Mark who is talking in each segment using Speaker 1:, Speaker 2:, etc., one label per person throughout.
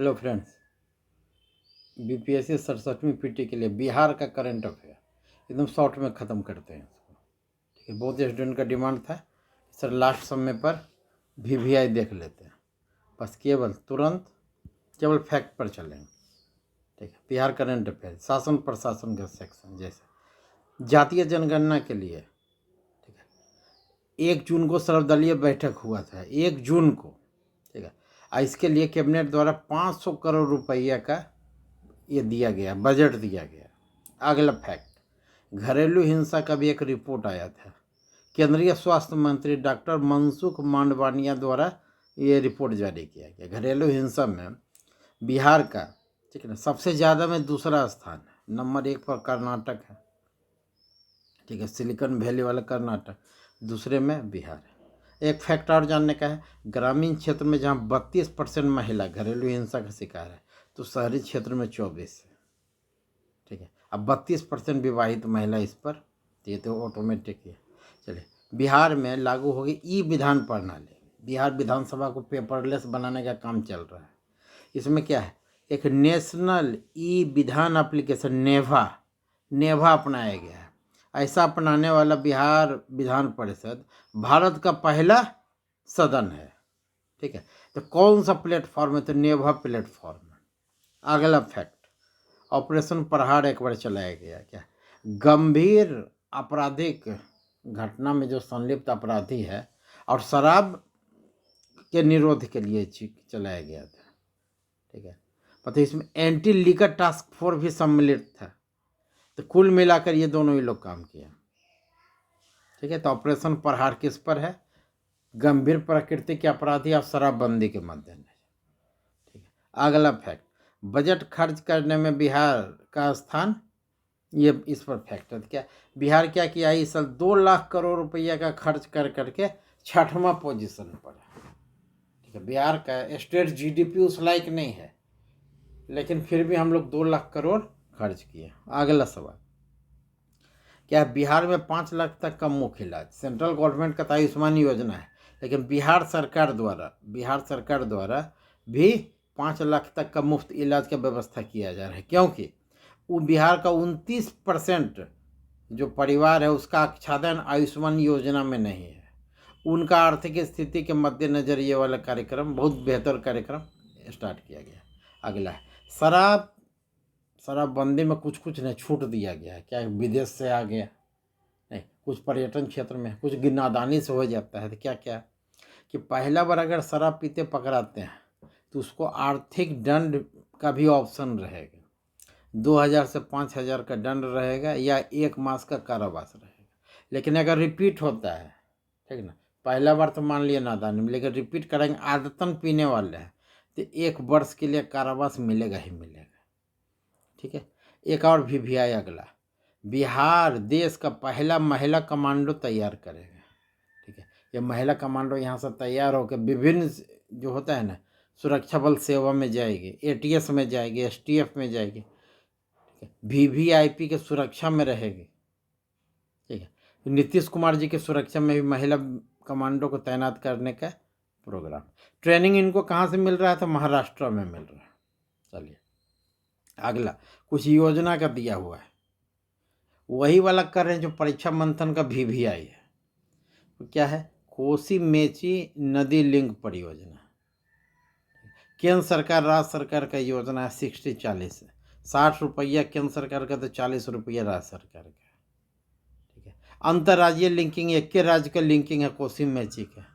Speaker 1: Hello friends, BPSC 67वीं PT के लिए बिहार का करंट अफेयर एकदम शॉर्ट में ख़त्म करते हैं इसको। ठीक है, बहुत स्टूडेंट का डिमांड था सर लास्ट समय पर वीवीआई देख लेते हैं, बस तुरंत केवल फैक्ट पर चलेंगे। ठीक है, बिहार करंट अफेयर शासन प्रशासन का सेक्शन जैसे जातीय जनगणना के लिए। ठीक है, 1 जून को सर्वदलीय बैठक हुआ था, 1 जून को। ठीक है, इसके लिए कैबिनेट द्वारा 500 करोड़ रुपया का ये दिया गया, बजट दिया गया। अगला फैक्ट, घरेलू हिंसा का भी एक रिपोर्ट आया था, केंद्रीय स्वास्थ्य मंत्री डॉक्टर मनसुख मांडवानिया द्वारा ये रिपोर्ट जारी किया गया। घरेलू हिंसा में बिहार का, ठीक है ना, सबसे ज़्यादा में दूसरा स्थान है, नंबर 1 पर कर्नाटक है। ठीक है, सिलिकॉन वैली वाला कर्नाटक, दूसरे में बिहार है। एक फैक्ट और जानने का है, ग्रामीण क्षेत्र में जहाँ 32% महिला घरेलू हिंसा का शिकार है, तो शहरी क्षेत्र में 24 है। ठीक है, अब 32% विवाहित महिला इस पर, ये तो ऑटोमेटिक है। चलिए, बिहार में लागू होगी ई विधान प्रणाली। बिहार विधानसभा को पेपरलेस बनाने का काम चल रहा है। इसमें क्या है, एक नेशनल ई विधान एप्लीकेशन नेभा अपनाया गया है। ऐसा अपनाने वाला बिहार विधान परिषद भारत का पहला सदन है। ठीक है, तो कौन सा प्लेटफॉर्म है, तो नेभा प्लेटफॉर्म है। अगला फैक्ट, ऑपरेशन प्रहार एक बार चलाया गया। क्या, गंभीर आपराधिक घटना में जो संलिप्त अपराधी है और शराब के निरोध के लिए चलाया गया था। ठीक है, पता इसमें एंटी लीकर टास्क फोर्स भी सम्मिलित था। तो कुल मिलाकर ये दोनों ही लोग काम किया। ठीक है, तो ऑपरेशन प्रहार किस पर है, गंभीर प्रकृति के अपराधी और शराबबंदी के मद्देनजर। ठीक है, अगला फैक्ट, बजट खर्च करने में बिहार का स्थान, ये इस पर फैक्ट है। क्या बिहार क्या किया है, इस साल 2 लाख करोड़ रुपया का खर्च कर करके 6वां पोजीशन पर है। ठीक है, बिहार का स्टेट जीडीपी उस लायक नहीं है, लेकिन फिर भी हम लोग 2 लाख करोड़ खर्च किए। अगला सवाल, क्या बिहार में 5 लाख तक का मुफ्त इलाज, सेंट्रल गवर्नमेंट का आयुष्मान योजना है, लेकिन बिहार सरकार द्वारा भी 5 लाख तक का मुफ्त इलाज का व्यवस्था किया जा रहा है, क्योंकि वो बिहार का 29% जो परिवार है उसका आच्छादन आयुष्मान योजना में नहीं है। उनका आर्थिक स्थिति के मद्देनजर ये वाला कार्यक्रम, बहुत बेहतर कार्यक्रम स्टार्ट किया गया। अगला है शराबबंदी में कुछ ने छूट दिया गया है। क्या विदेश से आ गया नहीं, कुछ पर्यटन क्षेत्र में, कुछ गिनादानी से हो जाता है। तो क्या कि पहला बार अगर शराब पीते पकड़ाते हैं तो उसको आर्थिक दंड का भी ऑप्शन रहेगा। 2000 से 5000 का दंड रहेगा या 1 मास का कारावास रहेगा। लेकिन अगर रिपीट होता है, ठीक ना, पहला बार तो मान लिया नादानी में, लेकिन रिपीट करेंगे, आदतन पीने वाले हैं, तो 1 वर्ष के लिए कारावास मिलेगा ही मिलेगा। ठीक है, एक और वीवीआई अगला, बिहार देश का पहला महिला कमांडो तैयार करेगा। ठीक है, ये महिला कमांडो यहाँ से तैयार होकर विभिन्न जो होता है ना, सुरक्षा बल सेवा में जाएगी, एटीएस में जाएगी, एसटीएफ में जाएगी, वीवीआईपी के सुरक्षा में रहेगी। ठीक है, नीतीश कुमार जी की सुरक्षा में भी महिला कमांडो को तैनात करने का प्रोग्राम। ट्रेनिंग इनको कहाँ से मिल रहा है, तो महाराष्ट्र में मिल रहा है। चलिए, अगला कुछ योजना का दिया हुआ है, वही वाला कर रहे हैं जो परीक्षा मंथन का वीवीआई है। तो क्या है, कोसी मेची नदी लिंक परियोजना, केंद्र सरकार राज्य सरकार का योजना है। 60-40 है, 60 रुपया केंद्र सरकार का, तो 40 रुपया राज्य सरकार का। ठीक है, अंतर्राज्यीय लिंकिंग, एक के राज्य का लिंकिंग है कोसी मेची का।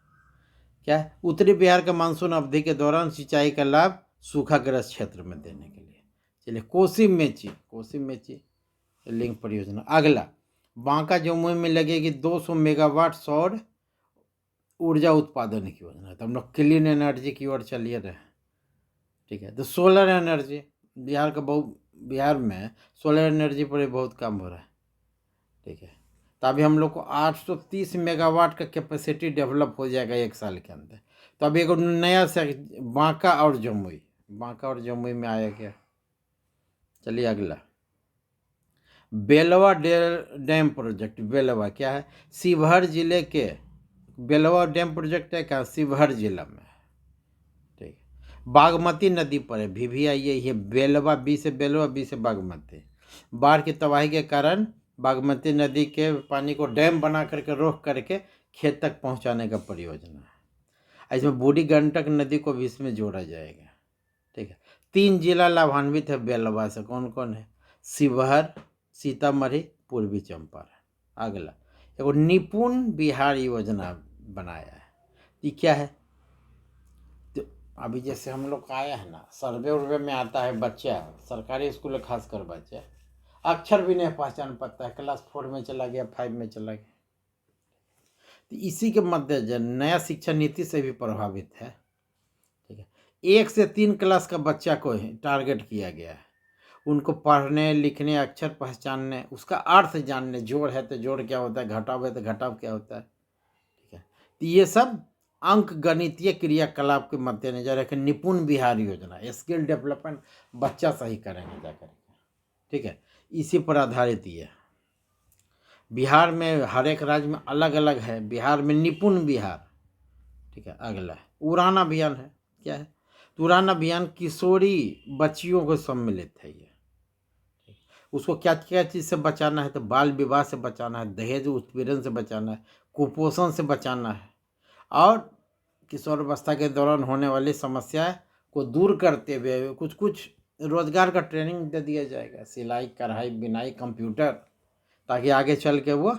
Speaker 1: क्या है, उत्तरी बिहार के मानसून अवधि के दौरान सिंचाई का लाभ सूखाग्रस्त क्षेत्र में देने के लिए। चलिए, कोसी मेची लिंक परियोजना। अगला, बांका जमुई में लगेगी 200 मेगावाट सौर ऊर्जा उत्पादन की योजना। तो हम लोग क्लीन एनर्जी की ओर चलिए रहे। ठीक है, तो सोलर एनर्जी, बिहार में सोलर एनर्जी पर भी बहुत काम हो रहा है। ठीक है, तो अभी हम लोग को 830 मेगावाट का कैपेसिटी डेवलप हो जाएगा 1 साल के अंदर। तो अभी एक नया से बांका और जमुई में आया गया। चलिए, अगला, बेलवा डैम प्रोजेक्ट। बेलवा क्या है, शिवहर जिले के बेलवा डैम प्रोजेक्ट है, क्या शिवहर जिला में। ठीक है, बागमती नदी पर है, भी आई है, ये बेलवा, बी से बेलवा, बी से बागमती। बाढ़ की तबाही के कारण बागमती नदी के पानी को डैम बना करके रोक करके खेत तक पहुंचाने का परियोजना है। इसमें बूढ़ी गंडक नदी को भी इसमें जोड़ा जाएगा। ठीक है, 3 जिला लाभान्वित है बेलवा से। कौन कौन है? शिवहर, सीतामढ़ी, पूर्वी चंपारण। अगला, एगो निपुण बिहार योजना बनाया है। ये क्या है? तो अभी जैसे हम लोग का आया है ना, सर्वे उर्वे में आता है, बच्चा सरकारी स्कूल खासकर बच्चा अक्षर भी नहीं पहचान पाता है, क्लास 4 में चला गया, 5 में चला गया। तो इसी के मद्देनजर नया शिक्षा नीति से भी प्रभावित है। ठीक है, 1 से 3 क्लास का बच्चा को टारगेट किया गया है। उनको पढ़ने, लिखने, अक्षर पहचानने, उसका अर्थ जानने, जोड़ है तो जोड़ क्या होता है, घटाव है तो घटाव क्या होता है। ठीक है, तो ये सब अंक गणितीय क्रियाकलाप के मद्देनजर है कि निपुण बिहार योजना, स्किल डेवलपमेंट बच्चा सही करेंगे जाकर के। ठीक है, इसी पर आधारित ये बिहार में हर एक राज्य में अलग अलग है, बिहार में निपुण बिहार। ठीक है, अगला है उड़ान अभियान है। क्या है? तो उड़ान अभियान किशोरी बच्चियों को सम्मिलित है। ये उसको क्या क्या चीज़ से बचाना है? तो बाल विवाह से बचाना है, दहेज उत्पीड़न से बचाना है, कुपोषण से बचाना है, और किशोरावस्था के दौरान होने वाली समस्या को दूर करते हुए कुछ कुछ रोजगार का ट्रेनिंग दे दिया जाएगा, सिलाई, कढ़ाई, बिनाई, कंप्यूटर, ताकि आगे चल के वो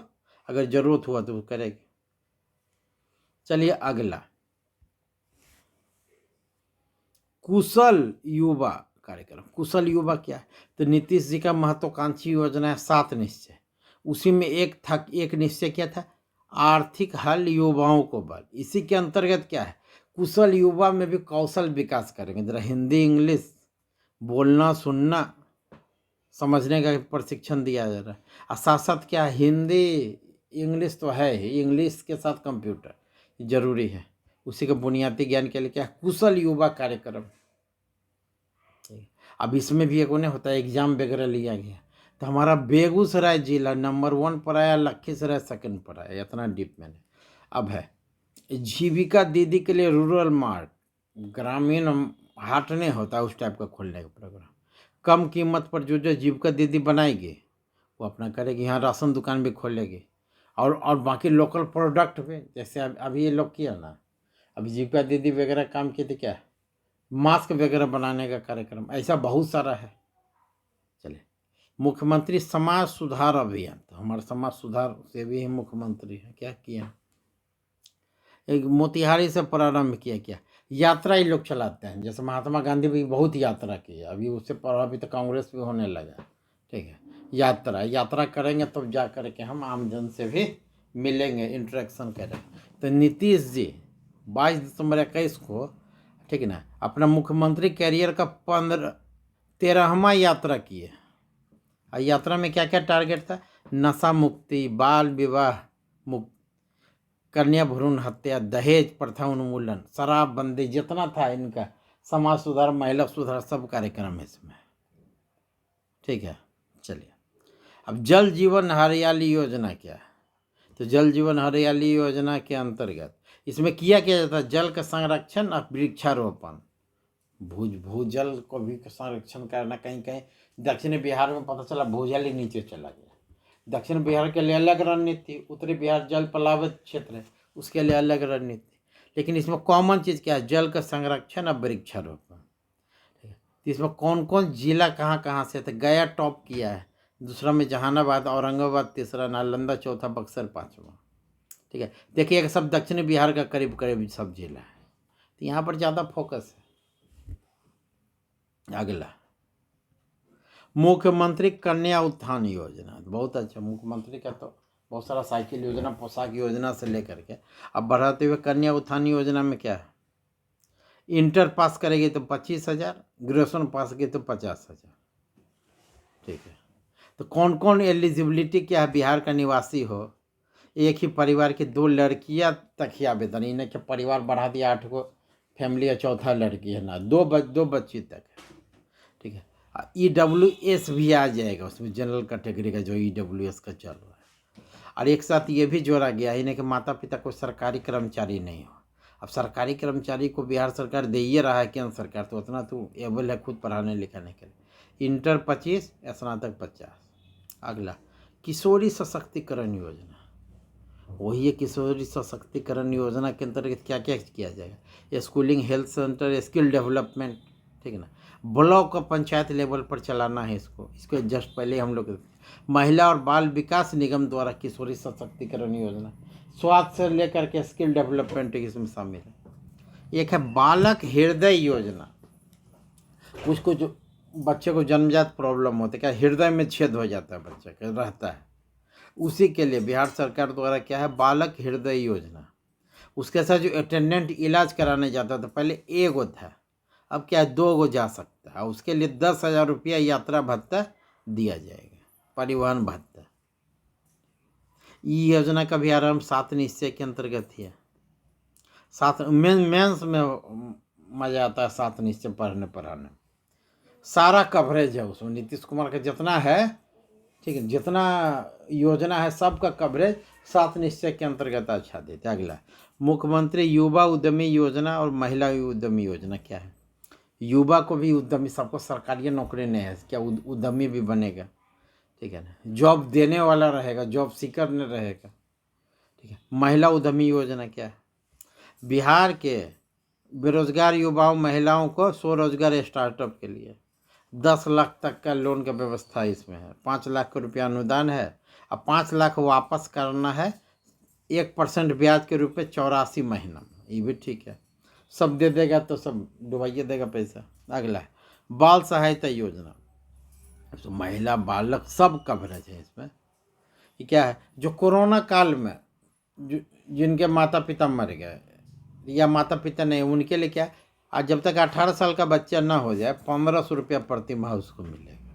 Speaker 1: अगर ज़रूरत हुआ तो वो करेगी। चलिए अगला, कुशल युवा कार्यक्रम। कुशल युवा क्या है? तो नीतीश जी का महत्वाकांक्षी योजना है 7 निश्चय। उसी में एक निश्चय क्या था? आर्थिक हल युवाओं को बल। इसी के अंतर्गत क्या है? कुशल युवा में भी कौशल विकास करेंगे। जरा हिंदी, इंग्लिश बोलना, सुनना, समझने का प्रशिक्षण दिया जा रहा है। और साथ साथ क्या है? हिंदी, इंग्लिश तो है ही, इंग्लिश के साथ कंप्यूटर जरूरी है। उसी के बुनियादी ज्ञान के लिए क्या है? कुशल युवा कार्यक्रम। अब इसमें भी एक उन्हें होता है, एग्जाम वगैरह लिया गया। तो हमारा बेगूसराय जिला नंबर 1 पर आया, लखीसराय 2nd पर आया। इतना डीप मैंने अब है। जीविका दीदी के लिए रूरल मार्ट, ग्रामीण हाट नहीं होता उस टाइप का खोलने का प्रोग्राम। कम कीमत पर जो जो जीविका दीदी बनाएगी वो अपना करेगी। यहाँ राशन दुकान भी खोलेगी, और बाकी लोकल प्रोडक्ट भी, जैसे अभी ये लोग किया ना, अभी जीविका दीदी वगैरह काम किए थे, क्या मास्क वगैरह बनाने का कार्यक्रम, ऐसा बहुत सारा है। चलिए, मुख्यमंत्री समाज सुधार अभियान। तो हमारे समाज सुधार से भी ही मुख्यमंत्री हैं। क्या किया? एक मोतिहारी से प्रारंभ किया। क्या यात्रा ही लोग चलाते हैं, जैसे महात्मा गांधी भी बहुत यात्रा की है, अभी उससे प्रभावित तो कांग्रेस भी होने लगा। ठीक है, यात्रा करेंगे तब तो जा कर के हम आम जन से भी मिलेंगे, इंटरेक्शन करेंगे। तो नीतीश जी 22 दिसंबर 21 को, ठीक है ना, अपना मुख्यमंत्री कैरियर का 13वां यात्रा किए। और यात्रा में क्या क्या टारगेट था? नशा मुक्ति, बाल विवाह मुक्त, कन्या भ्रूण हत्या, दहेज प्रथा उन्मूलन, शराबबंदी, जितना था इनका, समाज सुधार, महिला सुधार, सब कार्यक्रम है इसमें। ठीक है, चलिए अब जल जीवन हरियाली योजना क्या है? तो जल जीवन हरियाली योजना के अंतर्गत इसमें किया जाता है जल का संरक्षण और वृक्षारोपण। भूजल को भी संरक्षण करना। कहीं कहीं दक्षिणी बिहार में पता चला भूजल ही नीचे चला गया। दक्षिण बिहार के लिए अलग रणनीति, उत्तरी बिहार जल प्लावित क्षेत्र है, उसके लिए अलग रणनीति। लेकिन इसमें कॉमन चीज़ क्या है? जल का संरक्षण और वृक्षारोपण। ठीक है, तो इसमें कौन कौन जिला कहाँ कहाँ से? तो गया टॉप किया है, दूसरा में जहानाबाद, औरंगाबाद तीसरा, नालंदा चौथा, बक्सर 5वां। ठीक है, देखिए सब दक्षिणी बिहार का करीब करीब सब जिला है, तो यहाँ पर ज़्यादा फोकस है। अगला, मुख्यमंत्री कन्या उत्थान योजना। बहुत अच्छा, मुख्यमंत्री का तो बहुत सारा साइकिल योजना, पोशाक योजना से लेकर के अब बढ़ाते हुए कन्या उत्थान योजना में क्या है? इंटर पास करेगी तो 25,000, ग्रेजुएशन पास की तो 50,000। ठीक है, तो कौन कौन एलिजिबिलिटी क्या है? बिहार का निवासी हो, एक ही परिवार की 2 लड़कियां तक ही आवेदन। इन्हें क्या परिवार बढ़ा दिया 8 को फैमिली, या चौथा लड़की है ना, दो बच्ची तक है। ठीक है, EWS भी आ जाएगा उसमें, जनरल कैटेगरी का जो EWS का चल रहा है। और एक साथ ये भी जोड़ा गया है, इन्हें कि माता पिता को सरकारी कर्मचारी नहीं हो। अब सरकारी कर्मचारी को बिहार सरकार दे ही रहा है, केंद्र सरकार तो उतना तो एबल है खुद पढ़ाने लिखाने के लिए। इंटर 25, स्नातक 50। अगला किशोरी सशक्तिकरण योजना, वही है किशोरी सशक्तिकरण योजना के अंतर्गत क्या क्या किया जाएगा, schooling, health centre, skill development, ठीक है ना। ब्लॉक और पंचायत लेवल पर चलाना है इसको जस्ट पहले हम लोग महिला और बाल विकास निगम द्वारा किशोरी सशक्तिकरण योजना, स्वास्थ्य से लेकर के स्किल डेवलपमेंट इसमें शामिल है। एक है बालक हृदय योजना, उसको जो बच्चे को जन्मजात प्रॉब्लम होती है, क्या हृदय में छेद हो जाता है बच्चे का रहता है, उसी के लिए बिहार सरकार द्वारा क्या है बालक हृदय योजना। उसके साथ जो अटेंडेंट इलाज कराने जाता था पहले एगो था, अब क्या है 2 गो जा सकता है। उसके लिए 10,000 रुपया यात्रा भत्ता दिया जाएगा, परिवहन भत्ता। ये योजना का भी आरंभ 7 निश्चय के अंतर्गत ही है। 7 मेंस में मजा आता है 7 निश्चय पढ़ाने सारा कवरेज है उसमें। नीतीश कुमार का जितना है, ठीक है, जितना योजना है सबका कवरेज 7 निश्चय के अंतर्गत अच्छा देते। अगला मुख्यमंत्री युवा उद्यमी योजना और महिला उद्यमी योजना क्या है, युवा को भी उद्यमी, सबको सरकारी नौकरी नहीं है, क्या उद्यमी भी बनेगा, ठीक है ना, जॉब देने वाला रहेगा, जॉब सीकर नहीं रहेगा, ठीक है। महिला उद्यमी योजना क्या है, बिहार के बेरोजगार युवाओं महिलाओं को स्वरोजगार स्टार्टअप के लिए 10 लाख तक का लोन का व्यवस्था इसमें है। 5 लाख रुपया अनुदान है और 5 लाख वापस करना है 1% ब्याज के रूप में 84 महीना में। ये भी ठीक है, सब दे देगा तो सब डुबाइए देगा पैसा। अगला है बाल सहायता योजना, तो महिला बालक सब कवरेज है इसमें। ये क्या है, जो कोरोना काल में जिनके माता पिता मर गए या माता पिता नहीं, उनके लिए क्या, आज जब तक 18 साल का बच्चा ना हो जाए 1500 रुपया प्रति माह उसको मिलेगा,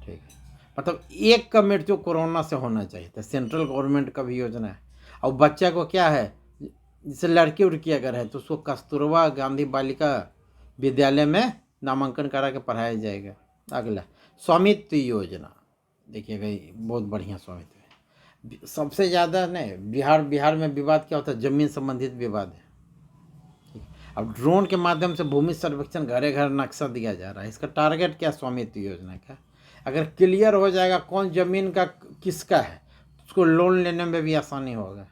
Speaker 1: ठीक है। मतलब एक का मृत्यु कोरोना से होना चाहिए था, सेंट्रल गवर्नमेंट का भी योजना है। और बच्चा को क्या है, जैसे लड़की उड़की अगर है तो उसको कस्तूरबा गांधी बालिका विद्यालय में नामांकन करा के पढ़ाया जाएगा। अगला स्वामित्व योजना, देखिएगा बहुत बढ़िया स्वामित्व है। सबसे ज़्यादा नहीं बिहार में विवाद क्या होता है, जमीन संबंधित विवाद है। अब ड्रोन के माध्यम से भूमि सर्वेक्षण घरे घर नक्शा दिया जा रहा है। इसका टारगेट क्या, स्वामित्व योजना का अगर क्लियर हो जाएगा कौन जमीन का किसका है, उसको लोन लेने में भी आसानी होगा,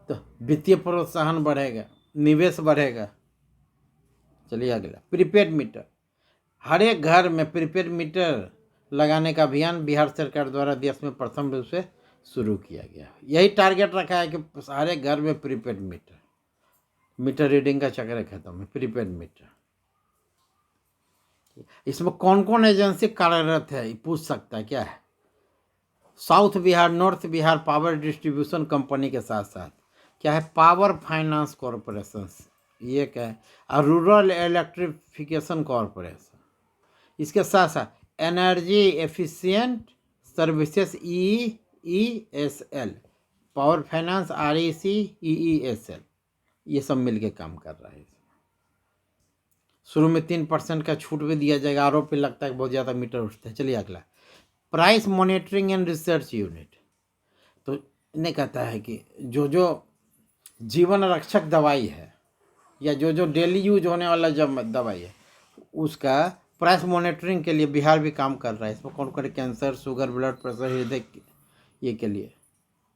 Speaker 1: तो वित्तीय प्रोत्साहन बढ़ेगा, निवेश बढ़ेगा। चलिए अगला प्रीपेड मीटर, हर एक घर में प्रीपेड मीटर लगाने का अभियान बिहार सरकार द्वारा देश में प्रथम रूप से शुरू किया गया। यही टारगेट रखा है कि हर एक घर में प्रीपेड मीटर रीडिंग का चक्कर खत्म है, प्रीपेड मीटर। इसमें कौन कौन एजेंसी कार्यरत है पूछ सकता है, क्या है, south Bihar, north Bihar power distribution company के साथ साथ क्या है पावर फाइनेंस कॉरपोरेशन, ये क्या है, और रूरल इलेक्ट्रिफिकेशन कॉरपोरेशन। इसके साथ साथ energy efficient services EESL, power finance REC EESL, ये सब मिलके काम कर रहा है। शुरू में 3% का छूट भी दिया जाएगा, आरोप पे लगता है बहुत ज़्यादा मीटर उठते हैं। चलिए अगला price monitoring and research unit, तो इन्हें कहता है कि जो जीवन रक्षक दवाई है या जो डेली यूज होने वाला जब दवाई है उसका प्राइस मॉनिटरिंग के लिए बिहार भी काम कर रहा है। इसमें कौन कौन, कैंसर, शुगर, ब्लड प्रेशर, हृदय, ये के लिए,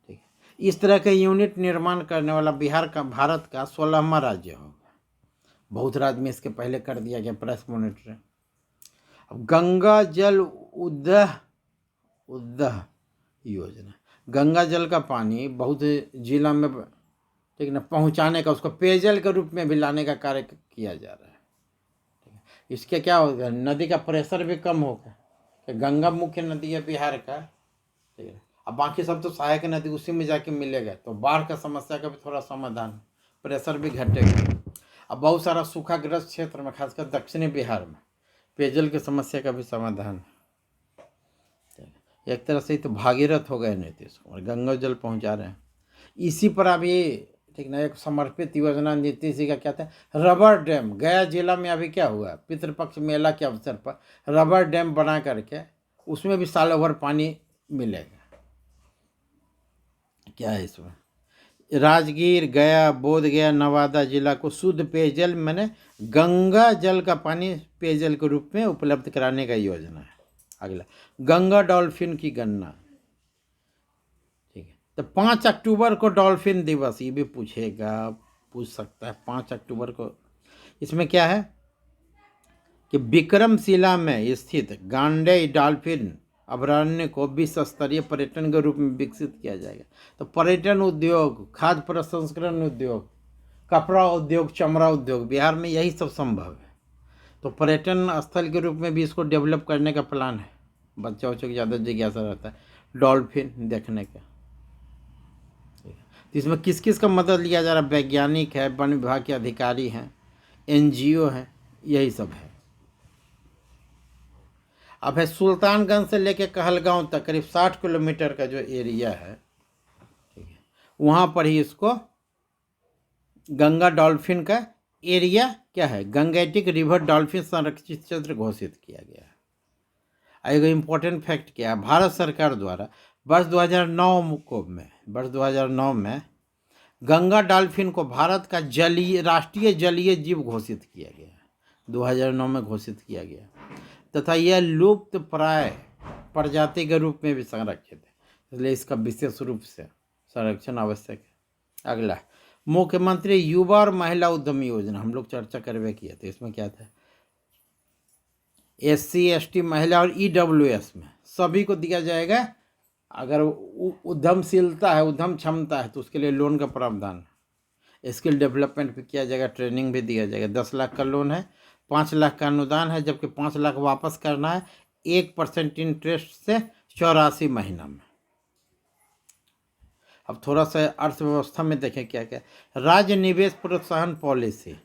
Speaker 1: ठीक है। इस तरह के यूनिट निर्माण करने वाला बिहार का भारत का 16वां राज्य होगा। बहुत राज्य में इसके पहले कर दिया गया प्राइस मॉनिटरिंग। अब गंगा जल उद्वह योजना, गंगा जल का पानी बहुत जिला में, ठीक ना, पहुंचाने का, उसको पेयजल के रूप में भी लाने का कार्य किया जा रहा है। इसके क्या होगा, नदी का प्रेशर भी कम होगा। गंगा मुख्य नदी है बिहार का, ठीक है। अब बाकी सब तो सहायक नदी उसी में जाके मिलेगा, तो बाढ़ का समस्या का भी थोड़ा समाधान, प्रेशर भी घटेगा। अब बहुत सारा सूखाग्रस्त क्षेत्र में खासकर दक्षिणी बिहार में पेयजल की समस्या का भी समाधान है। एक तरह से तो भागीरथ हो गए नीतीश कुमार, गंगा जल पहुंचा रहे हैं। इसी पर अभी, ठीक ना, एक समर्पित योजना नीतीश जी का क्या था, रबर डैम। गया जिला में अभी क्या हुआ, पितृपक्ष मेला के अवसर पर रबर डैम बना करके उसमें भी सालों भर पानी मिलेगा। क्या है इसमें, राजगीर, गया, बोधगया, नवादा जिला को शुद्ध पेयजल मैंने गंगा जल का पानी पेयजल के रूप में उपलब्ध कराने का योजना है। अगला, गंगा डॉल्फिन की गणना। ठीक है, तो 5 अक्टूबर को डॉल्फिन दिवस, ये भी पूछ सकता है 5 अक्टूबर को। इसमें क्या है कि विक्रमशिला में स्थित गांडेय डॉल्फिन अभयारण्य को विश्व स्तरीय पर्यटन के रूप में विकसित किया जाएगा। तो पर्यटन उद्योग, खाद्य प्रसंस्करण उद्योग, कपड़ा उद्योग, चमड़ा उद्योग, बिहार में यही सब संभव है। तो पर्यटन स्थल के रूप में भी इसको डेवलप करने का प्लान है। बच्चों की ज़्यादा जिज्ञासा रहता है डॉल्फिन देखने का। तो इसमें किस किस का मदद लिया जा रहा है? वैज्ञानिक है, वन विभाग के अधिकारी हैं, NGO हैं, यही सब है। अब है सुल्तानगंज से लेके कहलगांव तक करीब 60 किलोमीटर का जो एरिया है, ठीक है, वहाँ पर ही इसको गंगा डॉल्फिन का एरिया क्या है, गंगेटिक रिवर डॉल्फिन संरक्षित क्षेत्र घोषित किया गया है। एक इम्पोर्टेंट फैक्ट क्या है, भारत सरकार द्वारा वर्ष 2009 में गंगा डॉल्फिन को भारत का राष्ट्रीय जलीय जीव घोषित किया गया है। 2009 में घोषित किया गया तथा यह लुप्त प्राय प्रजाति के रूप में भी संरक्षित है, इसलिए इसका विशेष रूप से संरक्षण आवश्यक है। अगला, मुख्यमंत्री युवा और महिला उद्यम योजना, हम लोग चर्चा करवे किए थे। इसमें क्या था, SC ST महिला और EWS में सभी को दिया जाएगा। अगर उद्यमशीलता है, उद्यम क्षमता है, तो उसके लिए लोन का प्रावधान है। स्किल डेवलपमेंट भी किया जाएगा, ट्रेनिंग भी दिया जाएगा। 10 लाख का लोन है, 5 लाख का अनुदान है, जबकि 5 लाख वापस करना है 1% इंटरेस्ट से 84 महीना में। अब थोड़ा सा अर्थव्यवस्था में देखें क्या क्या। राज्य निवेश प्रोत्साहन पॉलिसी,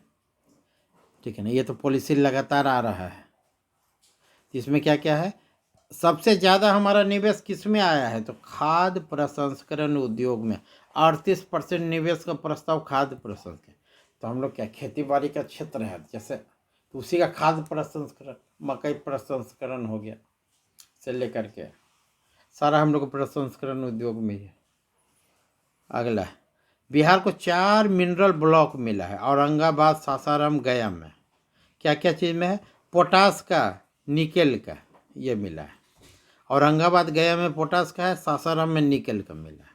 Speaker 1: ठीक है ना, ये तो पॉलिसी लगातार आ रहा है। इसमें क्या क्या है, सबसे ज़्यादा हमारा निवेश किस में आया है, तो खाद्य प्रसंस्करण उद्योग में 38% निवेश का प्रस्ताव खाद्य प्रसंस्करण। तो हम लोग क्या खेती बाड़ी का क्षेत्र है, जैसे तो उसी का खाद्य प्रसंस्करण, मकई प्रसंस्करण हो गया से लेकर के सारा हम लोग प्रसंस्करण उद्योग में है। अगला, बिहार को 4 मिनरल ब्लॉक मिला है, औरंगाबाद, सासाराम, गया में। क्या क्या चीज़ में है, पोटास का, निकेल का, ये मिला है। औरंगाबाद गया में पोटास का है, सासाराम में निकेल का मिला है।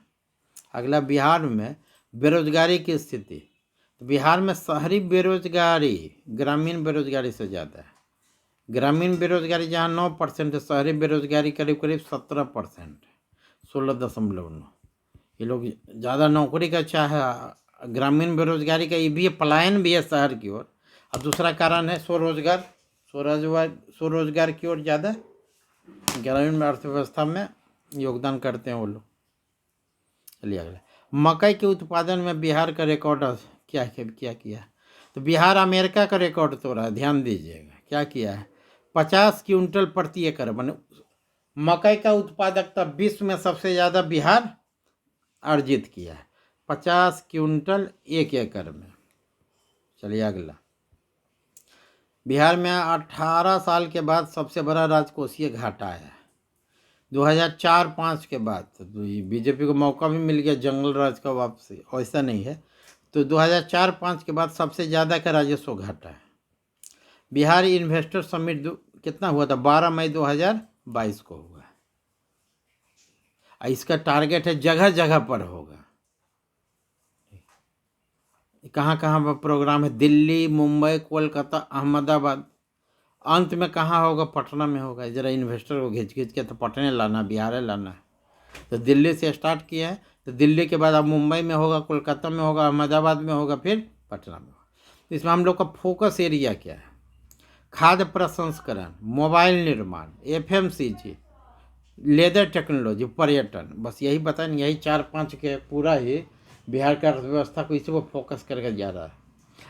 Speaker 1: अगला, बिहार में बेरोजगारी की स्थिति। तो बिहार में शहरी बेरोजगारी ग्रामीण बेरोजगारी से ज़्यादा है। ग्रामीण बेरोजगारी जहाँ 9% है, शहरी बेरोजगारी करीब करीब 17%, 16.9। ये लोग ज़्यादा नौकरी का चाह, ग्रामीण बेरोजगारी का ये भी है, पलायन भी है शहर की ओर। और दूसरा कारण है स्वरोजगार की ओर ज़्यादा ग्रामीण अर्थव्यवस्था में योगदान करते हैं वो लोग। चलिए अगला, मकई के उत्पादन में बिहार का रिकॉर्ड क्या किया। तो बिहार अमेरिका का रिकॉर्ड तोड़ा है, ध्यान दीजिएगा। क्या किया है, 50 क्विंटल प्रति एकड़, माने मकई का उत्पादकता विश्व में सबसे ज़्यादा बिहार अर्जित किया है, 50 क्विंटल 1 एकड़ में। चलिए अगला, बिहार में 18 साल के बाद सबसे बड़ा राजकोषीय घाटा आया है। 2004-05 के बाद तो बीजेपी को मौका भी मिल गया जंगल राज का वापसी, ऐसा नहीं है। तो 2004-05 के बाद सबसे ज़्यादा का राजस्व घाटा है। बिहार इन्वेस्टर समिट कितना हुआ था, 12 मई 2022 को हुआ। इसका टारगेट है जगह जगह पर होगा। कहाँ कहाँ पर प्रोग्राम है, दिल्ली, मुंबई, कोलकाता, अहमदाबाद। अंत में कहाँ होगा, पटना में होगा। ज़रा इन्वेस्टर को घिंच के तो पटने लाना, बिहार लाना है। तो दिल्ली से स्टार्ट किया है, तो दिल्ली के बाद अब मुंबई में होगा, कोलकाता में होगा, अहमदाबाद में होगा, फिर पटना में होगा। तो इसमें हम लोग का फोकस एरिया क्या है, खाद्य प्रसंस्करण, मोबाइल निर्माण, FMCG, लेदर टेक्नोलॉजी, पर्यटन, बस यही बताएं। यही 4-5 के पूरा ही बिहार का अर्थव्यवस्था को इसी को फोकस करके जा रहा है।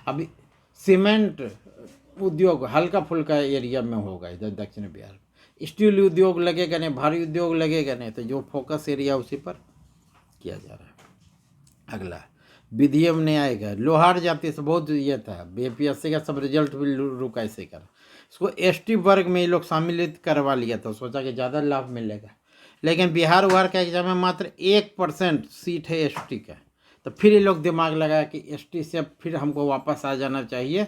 Speaker 1: अभी सीमेंट उद्योग हल्का फुल्का एरिया में होगा इधर दक्षिण बिहार में। स्टील उद्योग लगेगा नहीं, भारी उद्योग लगेगा नहीं, तो जो फोकस एरिया उसी पर किया जा रहा है। अगला, विधि में नहीं आएगा, लोहार जाति से बहुत ये था, BPSC का सब रिजल्ट भी रुका इसे कर। इसको ST वर्ग में ये लोग सम्मिलित करवा लिया था, सोचा कि ज़्यादा लाभ मिलेगा। लेकिन बिहार का एग्जाम में मात्र 1% सीट है ST का। तो तो फिर ये लोग दिमाग लगाया कि एसटी से अब फिर हमको वापस आ जाना चाहिए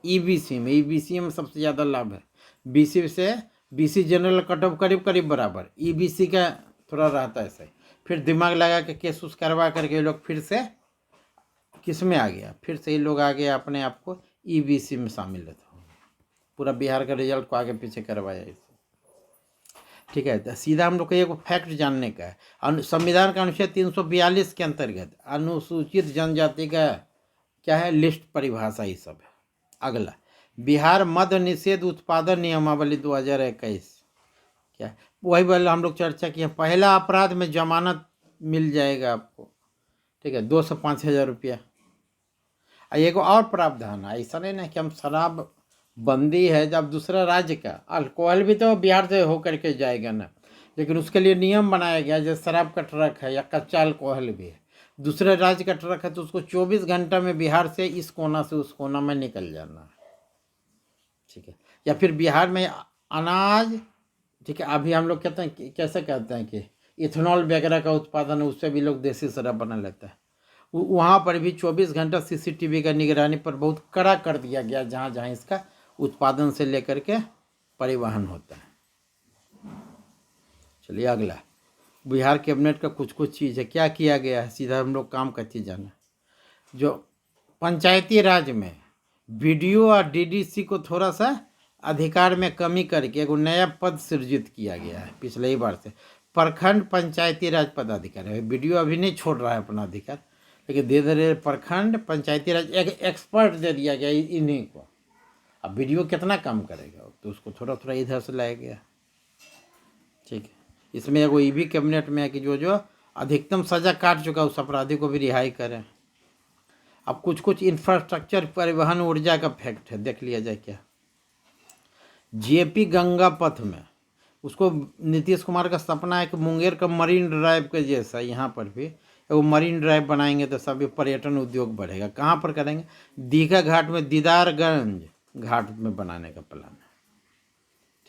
Speaker 1: ईबीसी में। ईबीसी में सबसे ज़्यादा लाभ है। बीसी से बीसी जनरल कट ऑफ करीब करीब बराबर, ईबीसी का थोड़ा रहता है सही। फिर दिमाग लगा के केस उस करवा करके ये लोग फिर से किस में आ गया, फिर से ये लोग आ गया अपने आप को ईबीसी में शामिल होता। पूरा बिहार का रिजल्ट को आगे पीछे करवाया इसे। ठीक है, तो सीधा हम लोग को एक फैक्ट जानने का है। संविधान का अनुच्छेद 342 के अंतर्गत अनुसूचित जनजाति का क्या है, लिस्ट परिभाषा ये सब है। अगला, बिहार मद निषेध उत्पादन नियमावली 2021 क्या है, वही वाला हम लोग चर्चा किए। पहला अपराध में जमानत मिल जाएगा आपको, ठीक है, 2 से 5 हज़ार रुपया। एक और प्रावधान है, ऐसा नहीं ना कि हम शराब बंदी है जब दूसरा राज्य का, अल्कोहल भी तो बिहार से होकर के जाएगा ना, लेकिन उसके लिए नियम बनाया गया। जैसे शराब का ट्रक है या कच्चा अल्कोहल भी है, दूसरे राज्य का ट्रक है तो उसको 24 घंटा में बिहार से इस कोना से उस कोना में निकल जाना है, ठीक है। या फिर बिहार में अनाज, ठीक है, अभी हम लोग कहते हैं कैसे कहते हैं कि इथेनॉल वगैरह का उत्पादन है, उससे भी लोग देसी शराब बना लेता है। वहाँ पर भी 24 घंटा सीसीटीवी का निगरानी पर बहुत कड़ा कर दिया गया, जहाँ जहाँ इसका उत्पादन से लेकर के परिवहन होता है। चलिए अगला, बिहार कैबिनेट का कुछ कुछ चीज़ है, क्या किया गया है, सीधा हम लोग काम करते जाना। जो पंचायती राज में बीडीओ और डीडीसी को थोड़ा सा अधिकार में कमी करके एक नया पद सृजित किया गया है पिछले ही बार से, प्रखंड पंचायती राज पदाधिकारी है। बीडीओ अभी नहीं छोड़ रहा है अपना अधिकार, लेकिन धीरे धीरे प्रखंड पंचायती राज एक एक्सपर्ट दे दिया गया इन्हीं को। अब बीडीओ कितना काम करेगा, तो उसको थोड़ा थोड़ा इधर से लाया गया, ठीक है। इसमें एगो ये भी कैबिनेट में है कि जो जो अधिकतम सजा काट चुका उस अपराधी को भी रिहाई करें। अब कुछ कुछ इंफ्रास्ट्रक्चर, परिवहन, ऊर्जा का फैक्ट है, देख लिया जाए क्या। जेपी गंगा पथ में उसको नीतीश कुमार का सपना है कि मुंगेर का मरीन ड्राइव के जैसा यहाँ पर भी वो मरीन ड्राइव बनाएंगे तो सभी पर्यटन उद्योग बढ़ेगा। कहाँ पर करेंगे, दीघा घाट में, दीदारगंज घाट में बनाने का प्लान है,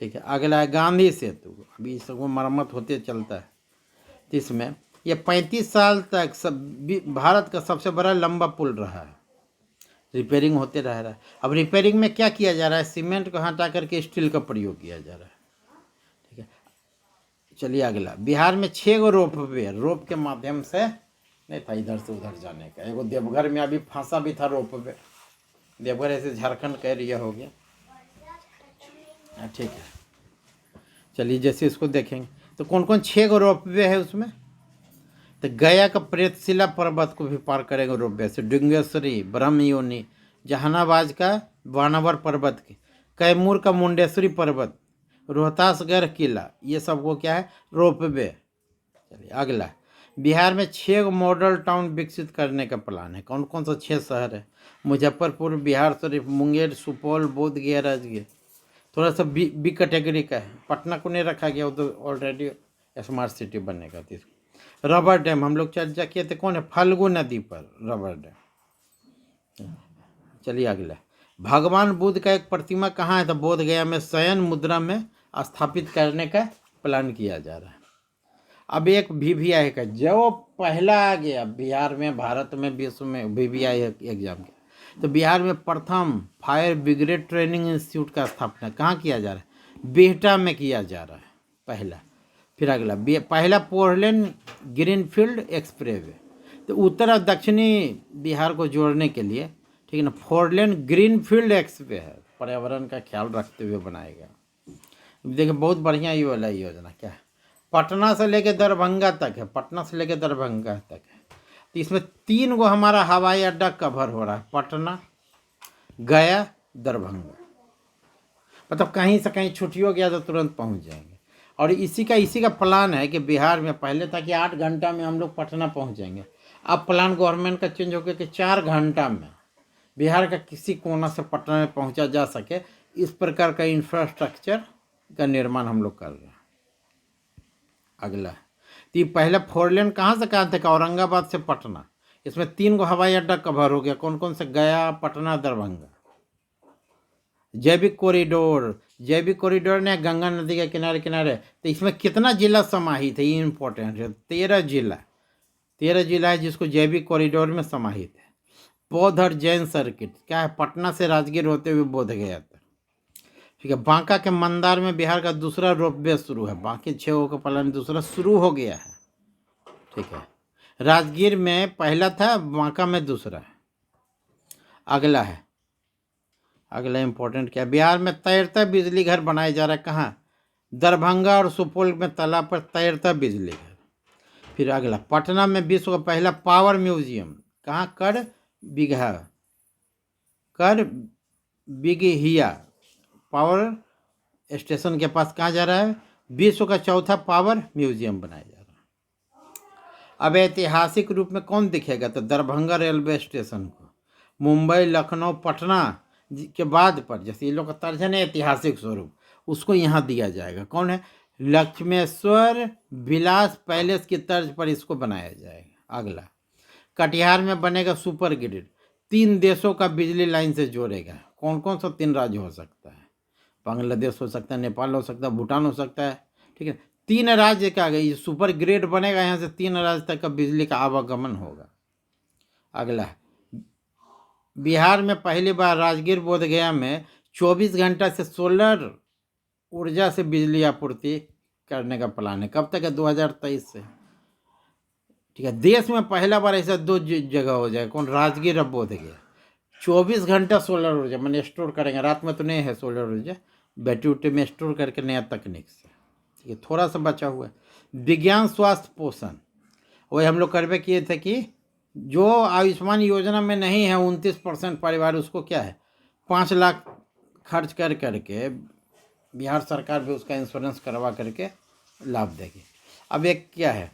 Speaker 1: ठीक है। अगला है गांधी सेतु, अभी इसको मरम्मत होते चलता है। तो इसमें ये 35 साल तक भारत का सबसे बड़ा लंबा पुल रहा है, रिपेयरिंग होते रह रहा है। अब रिपेयरिंग में क्या किया जा रहा है, सीमेंट को हटा करके स्टील का प्रयोग किया जा रहा है, ठीक है। चलिए अगला, बिहार में 6 गो रोपवे, रोप के माध्यम से नहीं था इधर से उधर जाने का। एगो देवघर में अभी फंसा भी था रोपवे, देवघर ऐसे झारखंड का एरिया हो गया, ठीक है। चलिए जैसे इसको देखेंगे तो कौन कौन 6 गो रोपवे है उसमें, तो गया का प्रेतशिला पर्वत को भी पार करेंगे रोपवे से, डुंगेश्वरी, ब्रह्मयोनी, जहानाबाद का बानावर पर्वत के, कैमूर का मुंडेश्वरी पर्वत, रोहतासगढ़ किला, ये सब को क्या है, रोपवे। चलिए अगला, बिहार में 6 मॉडल टाउन विकसित करने का प्लान है। कौन कौन सा 6 शहर है, मुजफ्फरपुर, बिहार शरीफ, मुंगेर, सुपौल, बोधगया, राजगीर। थोड़ा सा बी कैटेगरी का है, पटना को नहीं रखा गया, वो तो ऑलरेडी स्मार्ट सिटी बनने का थी। रबर डैम हम लोग चर्चा किए थे, कौन है, फल्गु नदी पर रबर डैम। चलिए अगला, भगवान बुद्ध का एक प्रतिमा कहाँ है, तो बोध गया में शयन मुद्रा में स्थापित करने का प्लान किया जा रहा है। अब एक VVI का जो पहला आ गया बिहार में, भारत में, विश्व में VVI एग्जाम के, तो बिहार में प्रथम फायर ब्रिगेड ट्रेनिंग इंस्टीट्यूट का स्थापना कहाँ किया जा रहा है, बिहटा में किया जा रहा है पहला। फिर अगला, पहला 4 लेन ग्रीनफील्ड एक्सप्रेसवे, तो उत्तर और दक्षिणी बिहार को जोड़ने के लिए, ठीक है ना, 4 लेन ग्रीनफील्ड एक्सप्रेस है, पर्यावरण का ख्याल रखते हुए बनाएगा। देखिए बहुत बढ़िया ये वाला योजना क्या है, पटना से लेकर दरभंगा तक है, पटना से लेकर दरभंगा तक है। तो इसमें 3 गो हमारा हवाई अड्डा कवर हो रहा है, पटना, गया, दरभंगा। मतलब कहीं से कहीं छुट्टी हो गया तो तुरंत पहुंच जाएंगे। और इसी का प्लान है कि बिहार में पहले था कि 8 घंटा में हम लोग पटना पहुंच जाएंगे, अब प्लान गवर्नमेंट का चेंज हो गया कि 4 घंटा में बिहार का किसी कोना से पटना में पहुंचा जा सके। इस प्रकार का इंफ्रास्ट्रक्चर का निर्माण हम लोग कर रहे हैं। अगला, तो ये पहला 4 लेन कहाँ से कहाँ तक, औरंगाबाद से पटना, इसमें 3 गो हवाई अड्डा कवर हो गया। कौन कौन से, गया, पटना, दरभंगा। जैविक कॉरिडोर ने गंगा नदी के किनारे किनारे, तो इसमें कितना जिला समाहित है, ये इंपॉर्टेंट है, 13 जिला, 13 जिला है जिसको जैविक कॉरिडोर में समाहित है। बौद्ध और जैन सर्किट क्या है, पटना से राजगीर होते हुए बोध गया था। ठीक है, बांका के मंदार में बिहार का दूसरा रोपवे शुरू है। बाकी 6 का प्लान दूसरा शुरू हो गया है। ठीक है, राजगीर में पहला था, बांका में दूसरा है। अगला इंपॉर्टेंट क्या, बिहार में तैरता बिजली घर बनाए जा रहा है। कहाँ, दरभंगा और सुपौल में तालाब पर तैरता बिजली घर। फिर अगला, पटना में विश्व का पहला पावर म्यूजियम। कहाँ, कर बिगहिया पावर स्टेशन के पास कहाँ जा रहा है, विश्व का चौथा पावर म्यूजियम बनाया जा रहा है। अब ऐतिहासिक रूप में कौन दिखेगा, तो दरभंगा रेलवे स्टेशन को मुंबई, लखनऊ, पटना के बाद पर, जैसे ये लोग का तर्जन है ऐतिहासिक स्वरूप, उसको यहाँ दिया जाएगा। कौन है, लक्ष्मेश्वर विलास पैलेस की तर्ज पर इसको बनाया जाएगा। अगला, कटिहार में बनेगा सुपर ग्रिड, 3 देशों का बिजली लाइन से जोड़ेगा। कौन कौन सा 3 राज्य हो सकता है, बांग्लादेश हो सकता है, नेपाल हो सकता है, भूटान हो सकता है। ठीक है, 3 राज्य का ये सुपर ग्रिड बनेगा, यहाँ से 3 राज्य तक का बिजली का आवागमन होगा। अगला, बिहार में पहली बार राजगीर बोधगया में 24 घंटा से सोलर ऊर्जा से बिजली आपूर्ति करने का प्लान है। कब तक है, 2023 से। ठीक है, देश में पहला बार ऐसा 2 जगह हो जाएगा। कौन, राजगीर और बोधगया। 24 घंटा सोलर ऊर्जा मैंने स्टोर करेंगे, रात में तो नहीं है सोलर ऊर्जा, बैटरी उट्टी में स्टोर करके नया तकनीक से। ठीक है, थोड़ा सा बचा हुआ है। विज्ञान स्वास्थ्य पोषण, वही हम लोग करवे किए थे कि जो आयुष्मान योजना में नहीं है 29% परिवार, उसको क्या है 5 लाख खर्च कर करके बिहार सरकार भी उसका इंश्योरेंस करवा करके लाभ देगी। अब एक क्या है,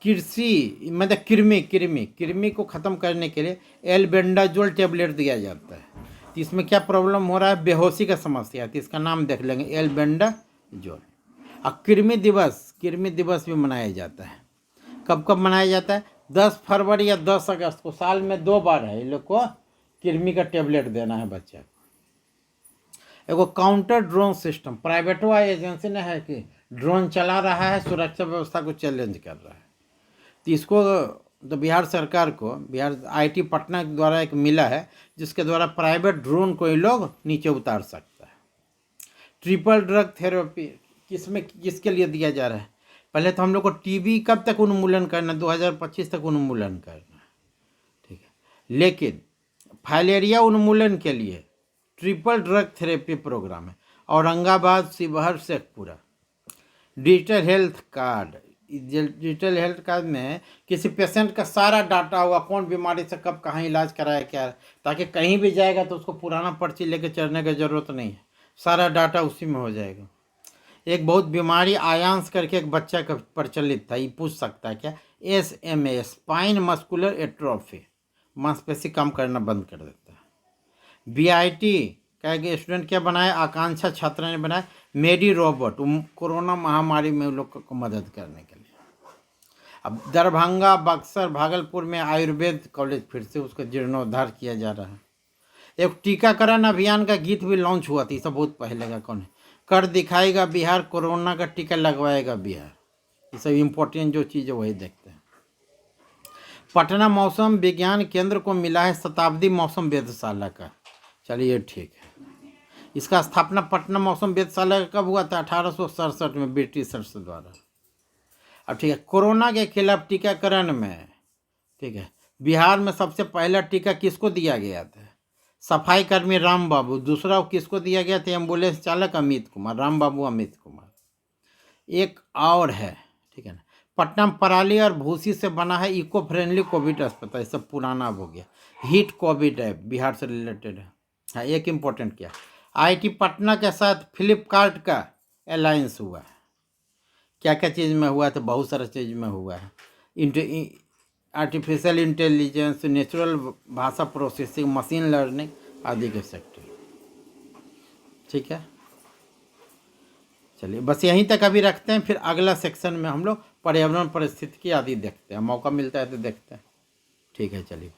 Speaker 1: कृषि मतलब कृमि को ख़त्म करने के लिए एल्बेंडाजोल टेबलेट दिया जाता है। तो इसमें क्या प्रॉब्लम हो रहा है, बेहोशी का समस्या है, तो इसका नाम देख लेंगे, एल्बेंडाजोल। और कृमि दिवस भी मनाया जाता है। कब कब मनाया जाता है, 10 फरवरी या 10 अगस्त को, साल में 2 बार है। इन लोग को कृमि का टेबलेट देना है बच्चे को। एगो counter drone system, private agency ने है कि ड्रोन चला रहा है, सुरक्षा व्यवस्था को चैलेंज कर रहा है। तो इसको तो बिहार सरकार को, बिहार आईटी पटना द्वारा एक मिला है, जिसके द्वारा प्राइवेट ड्रोन को ये लोग नीचे उतार सकता है। ट्रिपल ड्रग थेरेपी किसके लिए दिया जा रहा है, पहले तो हम लोग को टीबी कब तक उन्मूलन करना, 2025 तक उन्मूलन करना। ठीक है, लेकिन फाइलेरिया उन्मूलन के लिए ट्रिपल ड्रग थेरेपी प्रोग्राम है। Aurangabad, Sheohar, Sheikhpura. Digital health card में किसी पेशेंट का सारा डाटा होगा, कौन बीमारी से कब कहाँ इलाज कराया क्या, ताकि कहीं भी जाएगा तो उसको पुराना पर्ची लेके चढ़ने की ज़रूरत नहीं है, सारा डाटा उसी में हो जाएगा। एक बहुत बीमारी आयांस करके एक बच्चा का प्रचलित था, ये पूछ सकता है क्या, SMA स्पाइन मस्कुलर एट्रोफी, मांसपेशी काम करना बंद कर देता है। BIT क्या है, स्टूडेंट क्या बनाया, आकांक्षा छात्र ने बनाया मेडी रोबोट, कोरोना महामारी में लोग को मदद करने के लिए। अब दरभंगा, बक्सर, भागलपुर में आयुर्वेद कॉलेज फिर से उसका जीर्णोद्धार किया जा रहा है। एक टीकाकरण अभियान का गीत भी लॉन्च हुआ था, ये सब बहुत पहले का। कौन है, कर दिखाएगा बिहार, कोरोना का टीका लगवाएगा बिहार। ये सब इम्पोर्टेंट जो चीज़ है वही देखते हैं। पटना मौसम विज्ञान केंद्र को मिला है शताब्दी मौसम वेधशाला का। चलिए ठीक है, इसका स्थापना पटना मौसम वेधशाला कब हुआ था, 1867 में ब्रिटिशर्स द्वारा। अब ठीक है, कोरोना के खिलाफ टीकाकरण में, ठीक है, बिहार में सबसे पहला टीका किसको दिया गया था, सफाई कर्मी राम बाबू। दूसरा किसको दिया गया था, एम्बुलेंस चालक अमित कुमार, राम बाबू अमित कुमार। एक और है, ठीक है ना, पटना पराली और भूसी से बना है इको फ्रेंडली कोविड अस्पताल। सब पुराना अब हो गया, हिट कोविड है, बिहार से रिलेटेड है। हाँ, एक इम्पोर्टेंट क्या, IIT पटना के साथ फ्लिपकार्ट का अलायंस हुआ है। क्या क्या चीज़ में हुआ, तो बहुत सारा चीज़ में हुआ है। आर्टिफिशियल इंटेलिजेंस, नेचुरल भाषा प्रोसेसिंग, मशीन लर्निंग आदि के सेक्टर। ठीक है, चलिए बस यहीं तक अभी रखते हैं, फिर अगला सेक्शन में हम लोग पर्यावरण परिस्थितिकी आदि देखते हैं, मौका मिलता है तो देखते हैं। ठीक है, चलिए।